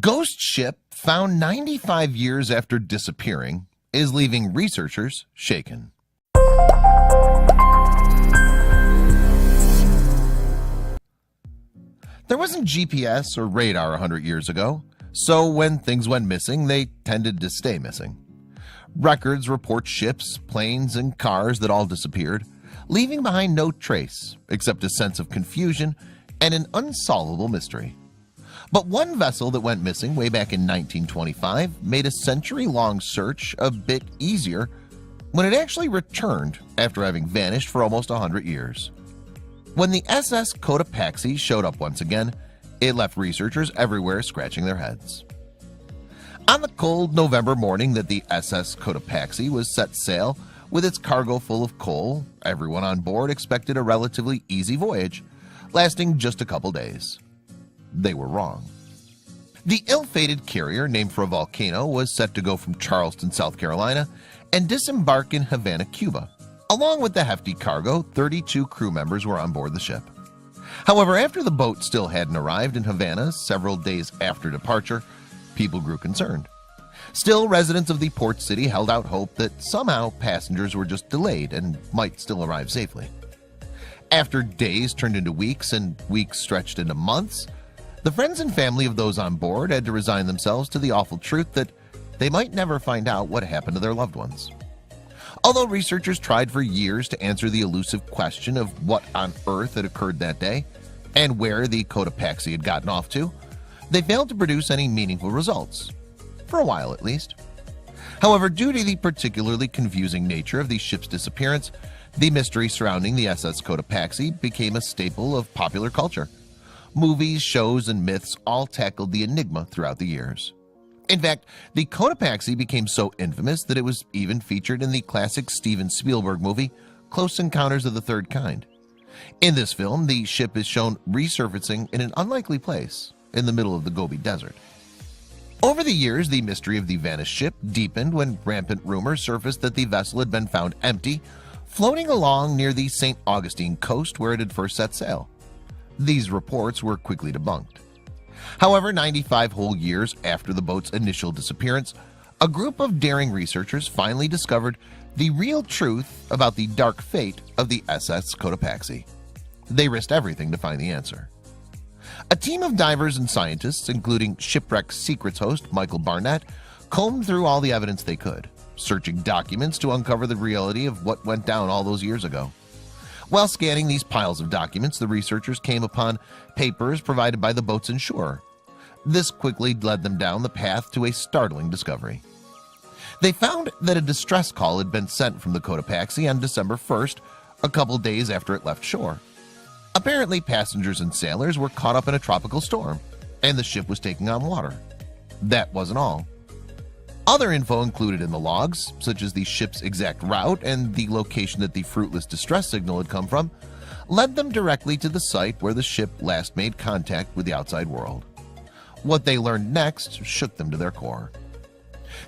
Ghost ship found 95 years after disappearing is leaving researchers shaken. There wasn't GPS or radar 100 years ago, so when things went missing, they tended to stay missing. Records report ships, planes, and cars that all disappeared, leaving behind no trace except a sense of confusion and an unsolvable mystery. But one vessel that went missing way back in 1925 made a century-long search a bit easier when it actually returned after having vanished for almost 100 years. When the SS Cotopaxi showed up once again, it left researchers everywhere scratching their heads. On the cold November morning that the SS Cotopaxi was set sail with its cargo full of coal, everyone on board expected a relatively easy voyage, lasting just a couple days. They were wrong. The ill-fated carrier, named for a volcano, was set to go from Charleston, South Carolina, and disembark in Havana, Cuba. Along with the hefty cargo, 32 crew members were on board the ship. However, after the boat still hadn't arrived in Havana several days after departure, people grew concerned. Still, residents of the port city held out hope that somehow passengers were just delayed and might still arrive safely. After days turned into weeks and weeks stretched into months, the friends and family of those on board had to resign themselves to the awful truth that they might never find out what happened to their loved ones. Although researchers tried for years to answer the elusive question of what on earth had occurred that day and where the Cotopaxi had gotten off to, they failed to produce any meaningful results, for a while at least. However, due to the particularly confusing nature of the ship's disappearance, the mystery surrounding the SS Cotopaxi became a staple of popular culture. Movies, shows, and myths all tackled the enigma throughout the years. In fact, the Cotopaxi became so infamous that it was even featured in the classic Steven Spielberg movie, Close Encounters of the Third Kind. In this film, the ship is shown resurfacing in an unlikely place in the middle of the Gobi Desert. Over the years, the mystery of the vanished ship deepened when rampant rumors surfaced that the vessel had been found empty, floating along near the St. Augustine coast where it had first set sail. These reports were quickly debunked. However, 95 whole years after the boat's initial disappearance, a group of daring researchers finally discovered the real truth about the dark fate of the SS Cotopaxi. They risked everything to find the answer. A team of divers and scientists, including Shipwreck Secrets host Michael Barnett, combed through all the evidence they could, searching documents to uncover the reality of what went down all those years ago. While scanning these piles of documents, the researchers came upon papers provided by the boat's insurer. This quickly led them down the path to a startling discovery. They found that a distress call had been sent from the Cotopaxi on December 1st, a couple days after it left shore. Apparently, passengers and sailors were caught up in a tropical storm, and the ship was taking on water. That wasn't all. Other info included in the logs, such as the ship's exact route and the location that the fruitless distress signal had come from, led them directly to the site where the ship last made contact with the outside world. What they learned next shook them to their core.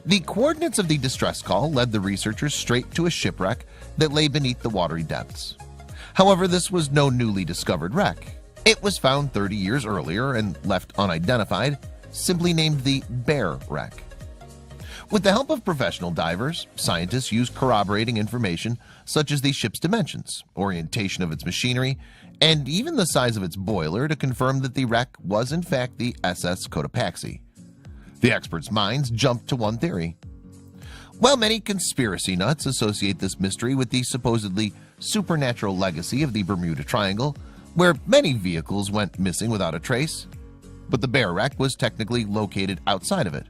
The coordinates of the distress call led the researchers straight to a shipwreck that lay beneath the watery depths. However, this was no newly discovered wreck. It was found 30 years earlier and left unidentified, simply named the Bear Wreck. With the help of professional divers, scientists used corroborating information such as the ship's dimensions, orientation of its machinery, and even the size of its boiler to confirm that the wreck was in fact the SS Cotopaxi. The experts' minds jumped to one theory. While many conspiracy nuts associate this mystery with the supposedly supernatural legacy of the Bermuda Triangle, where many vehicles went missing without a trace, but the Bear Wreck was technically located outside of it.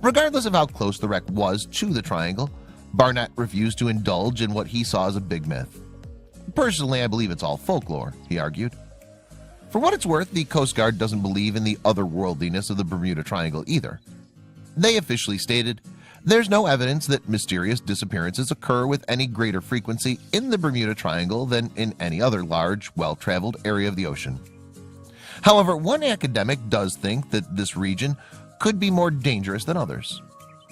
Regardless of how close the wreck was to the triangle, Barnett refused to indulge in what he saw as a big myth. Personally, I believe it's all folklore, he argued. For what it's worth, the Coast Guard doesn't believe in the otherworldliness of the Bermuda Triangle either. They officially stated, "There's no evidence that mysterious disappearances occur with any greater frequency in the Bermuda Triangle than in any other large, well-traveled area of the ocean." However, one academic does think that this region could be more dangerous than others.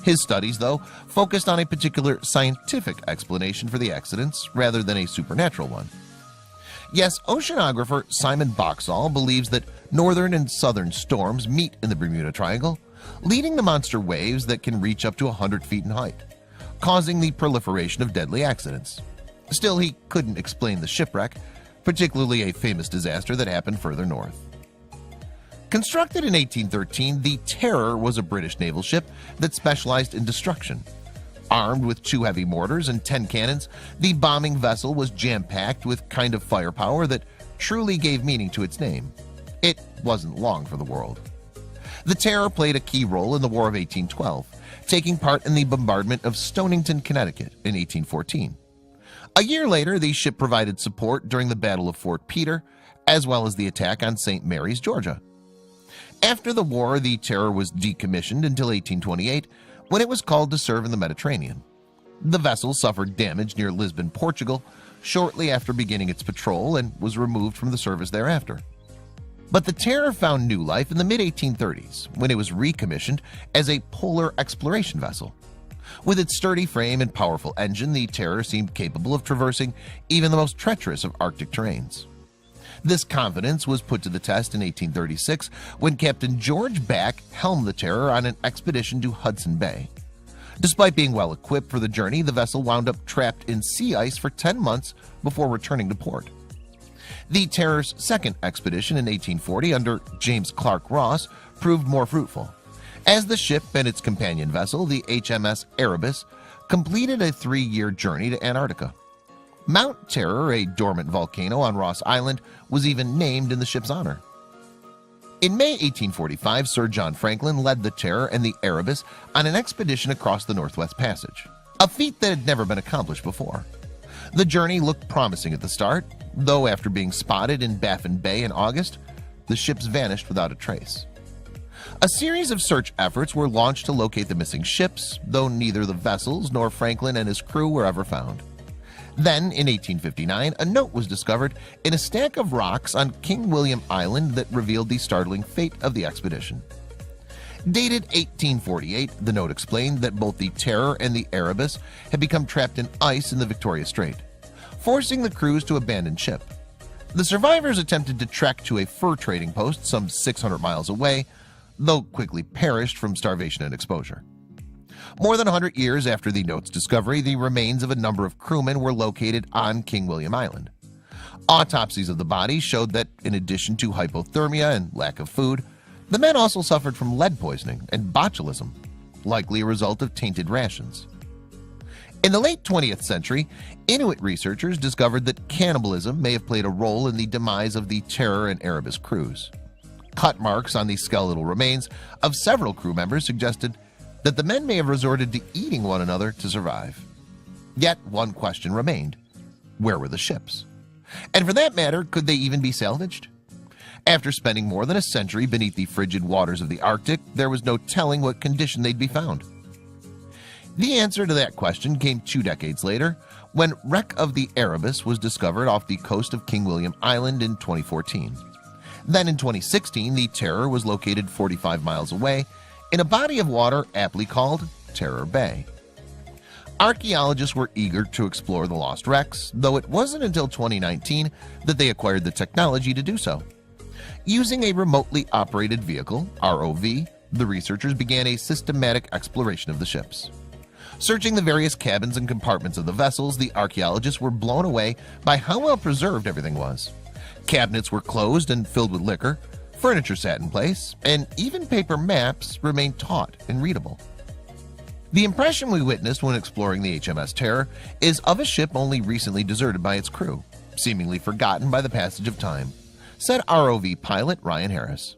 His studies, though, focused on a particular scientific explanation for the accidents rather than a supernatural one. Yes, oceanographer Simon Boxall believes that northern and southern storms meet in the Bermuda Triangle, leading to monster waves that can reach up to 100 feet in height, causing the proliferation of deadly accidents. Still, he couldn't explain the shipwreck, particularly a famous disaster that happened further north. Constructed in 1813, the Terror was a British naval ship that specialized in destruction. Armed with 2 heavy mortars and 10 cannons, the bombing vessel was jam-packed with kind of firepower that truly gave meaning to its name. It wasn't long for the world. The Terror played a key role in the War of 1812, taking part in the bombardment of Stonington, Connecticut in 1814. A year later, the ship provided support during the Battle of Fort Peter, as well as the attack on St. Mary's, Georgia. After the war, the Terror was decommissioned until 1828, when it was called to serve in the Mediterranean. The vessel suffered damage near Lisbon, Portugal, shortly after beginning its patrol and was removed from the service thereafter. But the Terror found new life in the mid-1830s when it was recommissioned as a polar exploration vessel. With its sturdy frame and powerful engine, the Terror seemed capable of traversing even the most treacherous of Arctic terrains. This confidence was put to the test in 1836 when Captain George Back helmed the Terror on an expedition to Hudson Bay. Despite being well equipped for the journey, the vessel wound up trapped in sea ice for 10 months before returning to port. The Terror's second expedition in 1840 under James Clark Ross proved more fruitful, as the ship and its companion vessel, the HMS Erebus, completed a 3-year journey to Antarctica. Mount Terror, a dormant volcano on Ross Island, was even named in the ship's honor. In May 1845, Sir John Franklin led the Terror and the Erebus on an expedition across the Northwest Passage, a feat that had never been accomplished before. The journey looked promising at the start, though after being spotted in Baffin Bay in August, the ships vanished without a trace. A series of search efforts were launched to locate the missing ships, though neither the vessels nor Franklin and his crew were ever found. Then, in 1859, a note was discovered in a stack of rocks on King William Island that revealed the startling fate of the expedition. Dated 1848, the note explained that both the Terror and the Erebus had become trapped in ice in the Victoria Strait, forcing the crews to abandon ship. The survivors attempted to trek to a fur trading post some 600 miles away, though quickly perished from starvation and exposure. More than 100 years after the note's discovery, the remains of a number of crewmen were located on King William Island. Autopsies of the bodies showed that, in addition to hypothermia and lack of food, the men also suffered from lead poisoning and botulism, likely a result of tainted rations. In the late 20th century, Inuit researchers discovered that cannibalism may have played a role in the demise of the Terror and Erebus crews. Cut marks on the skeletal remains of several crew members suggested that the men may have resorted to eating one another to survive. Yet one question remained: where were the ships? And for that matter, could they even be salvaged? After spending more than a century beneath the frigid waters of the Arctic, there was no telling what condition they'd be found. The answer to that question came 2 decades later, when wreck of the Erebus was discovered off the coast of King William Island in 2014. Then in 2016, the Terror was located 45 miles away in a body of water aptly called Terror Bay. Archaeologists were eager to explore the lost wrecks, though it wasn't until 2019 that they acquired the technology to do so. Using a remotely operated vehicle, ROV, the researchers began a systematic exploration of the ships. Searching the various cabins and compartments of the vessels, the archaeologists were blown away by how well preserved everything was. Cabinets were closed and filled with liquor, furniture sat in place, and even paper maps remained taut and readable. The impression we witnessed when exploring the HMS Terror is of a ship only recently deserted by its crew, seemingly forgotten by the passage of time, said ROV pilot Ryan Harris.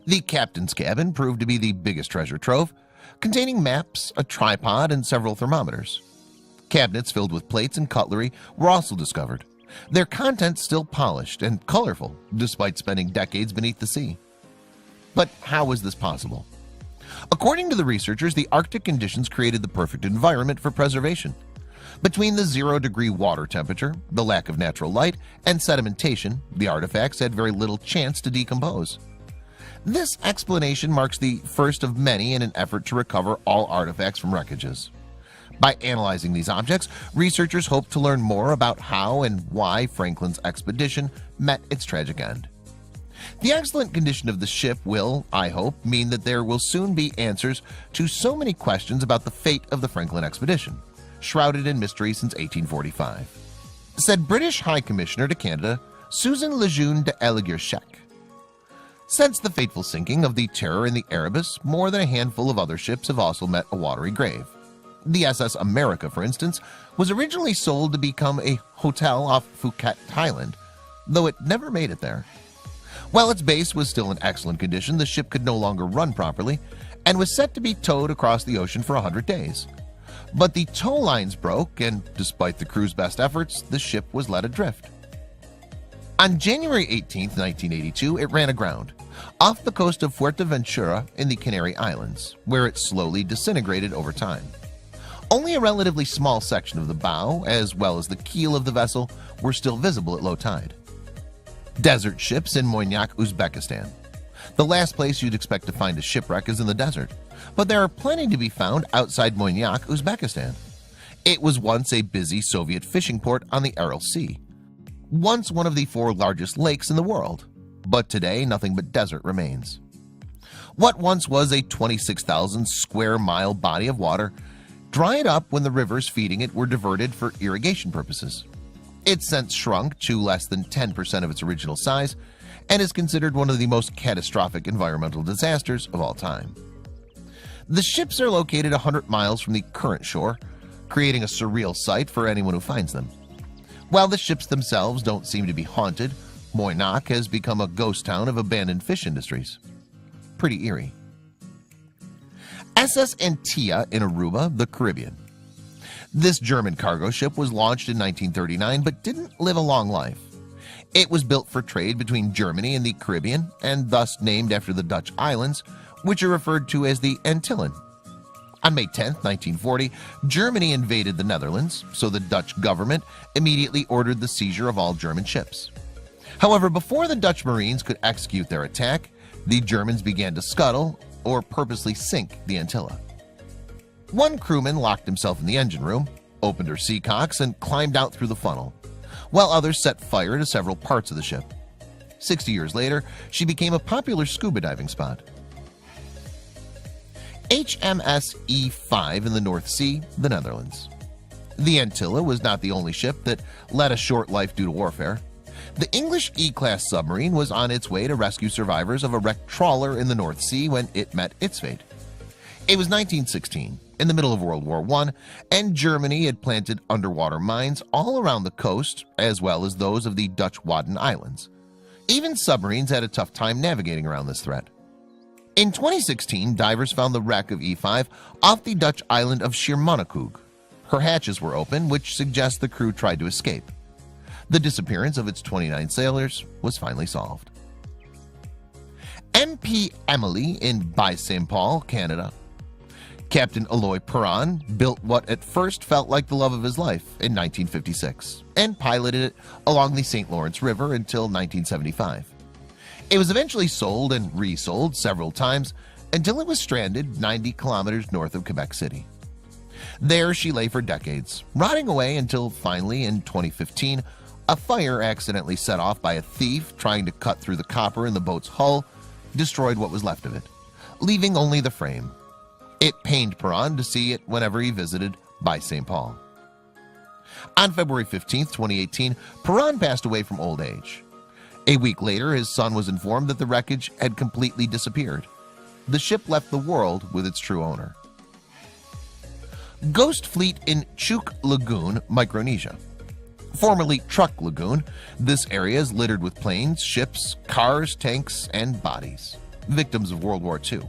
The captain's cabin proved to be the biggest treasure trove, containing maps, a tripod, and several thermometers. Cabinets filled with plates and cutlery were also discovered, their contents still polished and colorful despite spending decades beneath the sea. But how was this possible? According to the researchers, the Arctic conditions created the perfect environment for preservation. Between the 0-degree water temperature, the lack of natural light, and sedimentation, the artifacts had very little chance to decompose. This explanation marks the first of many in an effort to recover all artifacts from wreckages. By analyzing these objects, researchers hope to learn more about how and why Franklin's expedition met its tragic end. The excellent condition of the ship will, I hope, mean that there will soon be answers to so many questions about the fate of the Franklin expedition, shrouded in mystery since 1845, said British High Commissioner to Canada Susan Lejeune de Elaguirre. Since the fateful sinking of the Terror in the Erebus, more than a handful of other ships have also met a watery grave. The SS America, for instance, was originally sold to become a hotel off Phuket, Thailand, though it never made it there. While its base was still in excellent condition, the ship could no longer run properly and was set to be towed across the ocean for 100 days. But the tow lines broke, and despite the crew's best efforts, the ship was led adrift. On January 18, 1982, it ran aground off the coast of Fuerteventura in the Canary Islands, where it slowly disintegrated over time. Only a relatively small section of the bow, as well as the keel of the vessel, were still visible at low tide. Desert ships in Mohegan, Uzbekistan. The last place you'd expect to find a shipwreck is in the desert, but there are plenty to be found outside Mohegan, Uzbekistan. It was once a busy Soviet fishing port on the Aral Sea, once one of the 4 largest lakes in the world, but today nothing but desert remains. What once was a 26,000 square mile body of water dried up when the rivers feeding it were diverted for irrigation purposes. It's since shrunk to less than 10% of its original size and is considered one of the most catastrophic environmental disasters of all time. The ships are located 100 miles from the current shore, creating a surreal sight for anyone who finds them. While the ships themselves don't seem to be haunted, Mohegan has become a ghost town of abandoned fish industries. Pretty eerie. SS Antilla in Aruba, the Caribbean. This German cargo ship was launched in 1939 but didn't live a long life. It was built for trade between Germany and the Caribbean and thus named after the Dutch islands, which are referred to as the Antillen. On May 10, 1940, Germany invaded the Netherlands, so the Dutch government immediately ordered the seizure of all German ships. However, before the Dutch Marines could execute their attack, the Germans began to scuttle or purposely sink the Antilla. One crewman locked himself in the engine room, opened her seacocks, and climbed out through the funnel, while others set fire to several parts of the ship. 60 years later, she became a popular scuba diving spot. HMS E5 in the North Sea, the Netherlands. The Antilla was not the only ship that led a short life due to warfare. The English E-class submarine was on its way to rescue survivors of a wrecked trawler in the North Sea when it met its fate. It was 1916, in the middle of World War I, and Germany had planted underwater mines all around the coast, as well as those of the Dutch Wadden Islands. Even submarines had a tough time navigating around this threat. In 2016, divers found the wreck of E5 off the Dutch island of Schiermonnikoog. Her hatches were open, which suggests the crew tried to escape. The disappearance of its 29 sailors was finally solved. MP Emily in Baie-Saint-Paul, Canada. Captain Eloy Perron built what at first felt like the love of his life in 1956 and piloted it along the St. Lawrence River until 1975. It was eventually sold and resold several times until it was stranded 90 kilometers north of Quebec City. There she lay for decades, rotting away until finally in 2015, a fire accidentally set off by a thief trying to cut through the copper in the boat's hull destroyed what was left of it, leaving only the frame. It pained Perron to see it whenever he visited Baie-Saint-Paul. On February 15, 2018, Perron passed away from old age. A week later, his son was informed that the wreckage had completely disappeared. The ship left the world with its true owner. Ghost Fleet in Chuk Lagoon, Micronesia. Formerly Truk Lagoon, this area is littered with planes, ships, cars, tanks, and bodies, victims of World War II.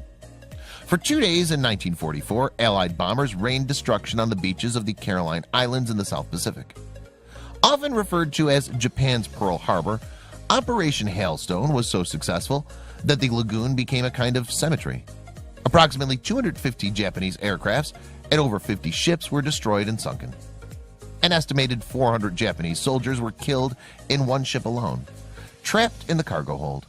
For 2 days in 1944, Allied bombers rained destruction on the beaches of the Caroline Islands in the South Pacific. Often referred to as Japan's Pearl Harbor, Operation Hailstone was so successful that the lagoon became a kind of cemetery. Approximately 250 Japanese aircrafts and over 50 ships were destroyed and sunken. An estimated 400 Japanese soldiers were killed in one ship alone, trapped in the cargo hold.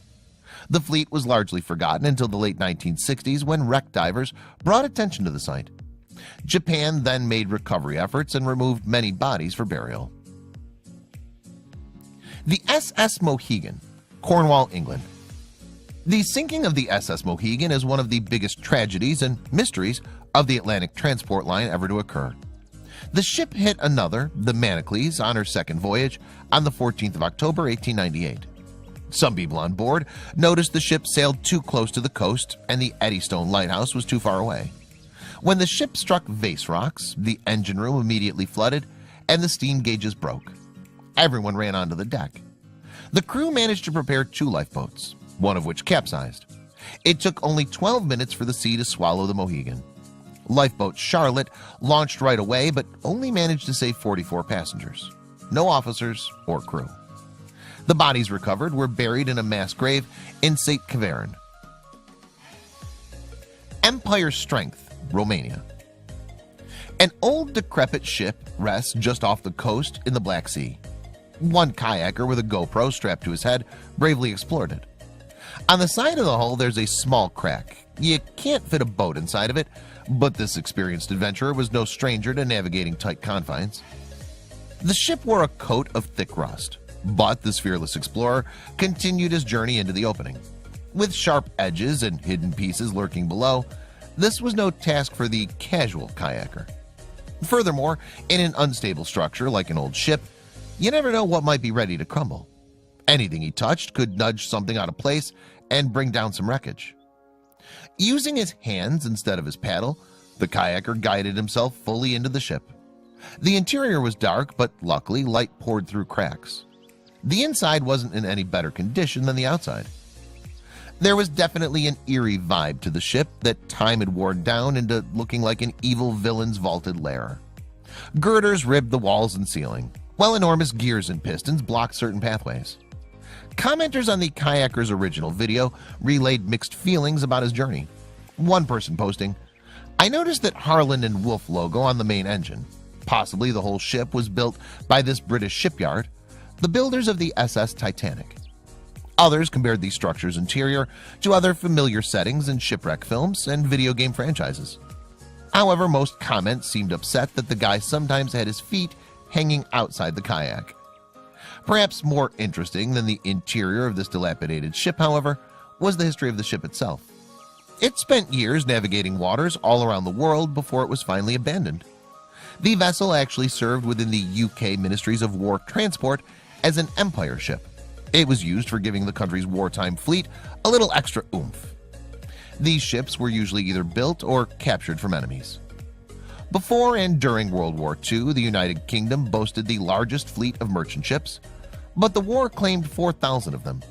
The fleet was largely forgotten until the late 1960s when wreck divers brought attention to the site. Japan then made recovery efforts and removed many bodies for burial. The SS Mohegan, Cornwall, England. The sinking of the SS Mohegan is one of the biggest tragedies and mysteries of the Atlantic transport line ever to occur. The ship hit another, the Manacles, on her second voyage on the 14th of October 1898. Some people on board noticed the ship sailed too close to the coast and the Eddystone Lighthouse was too far away. When the ship struck Vase Rocks, the engine room immediately flooded and the steam gauges broke. Everyone ran onto the deck. The crew managed to prepare 2 lifeboats, one of which capsized. It took only 12 minutes for the sea to swallow the Mohegan. Lifeboat Charlotte launched right away but only managed to save 44 passengers. No officers or crew. The bodies recovered were buried in a mass grave in St. Keverne. Empire Strength, Romania. An old decrepit ship rests just off the coast in the Black Sea. One kayaker with a GoPro strapped to his head bravely explored it. On the side of the hull there's a small crack. You can't fit a boat inside of it, but this experienced adventurer was no stranger to navigating tight confines. The ship wore a coat of thick rust, but this fearless explorer continued his journey into the opening. With sharp edges and hidden pieces lurking below, this was no task for the casual kayaker. Furthermore, in an unstable structure like an old ship, you never know what might be ready to crumble. Anything he touched could nudge something out of place and bring down some wreckage. Using his hands instead of his paddle, the kayaker guided himself fully into the ship. The interior was dark, but luckily light poured through cracks. The inside wasn't in any better condition than the outside. There was definitely an eerie vibe to the ship that time had worn down into looking like an evil villain's vaulted lair. Girders ribbed the walls and ceiling, while enormous gears and pistons blocked certain pathways. Commenters on the kayaker's original video relayed mixed feelings about his journey. One person posting, "I noticed that Harland and Wolff logo on the main engine. Possibly the whole ship was built by this British shipyard, the builders of the SS Titanic." Others compared the structure's interior to other familiar settings in shipwreck films and video game franchises. However, most comments seemed upset that the guy sometimes had his feet hanging outside the kayak. Perhaps more interesting than the interior of this dilapidated ship, however, was the history of the ship itself. It spent years navigating waters all around the world before it was finally abandoned. The vessel actually served within the UK Ministries of War Transport as an Empire ship. It was used for giving the country's wartime fleet a little extra oomph. These ships were usually either built or captured from enemies. Before and during World War II, the United Kingdom boasted the largest fleet of merchant ships, but the war claimed 4,000 of them.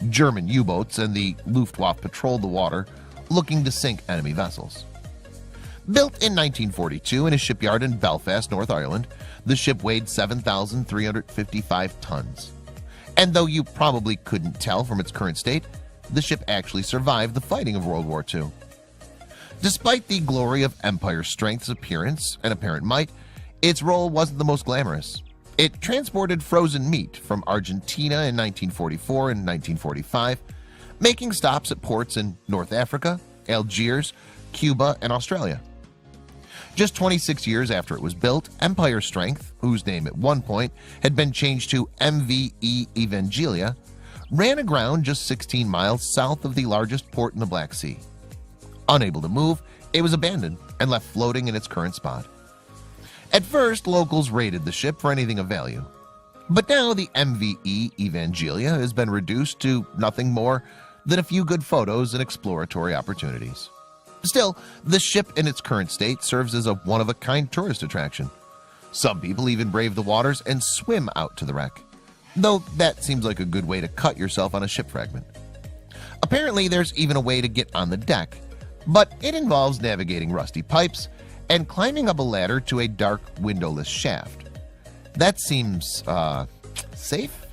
German U-boats and the Luftwaffe patrolled the water, looking to sink enemy vessels. Built in 1942 in a shipyard in Belfast, North Ireland, the ship weighed 7,355 tons. And though you probably couldn't tell from its current state, the ship actually survived the fighting of World War II. Despite the glory of Empire Strength's appearance and apparent might, its role wasn't the most glamorous. It transported frozen meat from Argentina in 1944 and 1945, making stops at ports in North Africa, Algiers, Cuba, and Australia. Just 26 years after it was built, Empire Strength, whose name at one point had been changed to MVE Evangelia, ran aground just 16 miles south of the largest port in the Black Sea. Unable to move, it was abandoned and left floating in its current spot. At first, locals raided the ship for anything of value. But now the MVE Evangelia has been reduced to nothing more than a few good photos and exploratory opportunities. Still, the ship in its current state serves as a one-of-a-kind tourist attraction. Some people even brave the waters and swim out to the wreck, though that seems like a good way to cut yourself on a ship fragment. Apparently, there's even a way to get on the deck, but it involves navigating rusty pipes and climbing up a ladder to a dark windowless shaft. That seems, safe?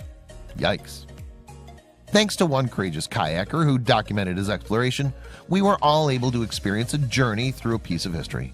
Yikes. Thanks to one courageous kayaker who documented his exploration, we were all able to experience a journey through a piece of history.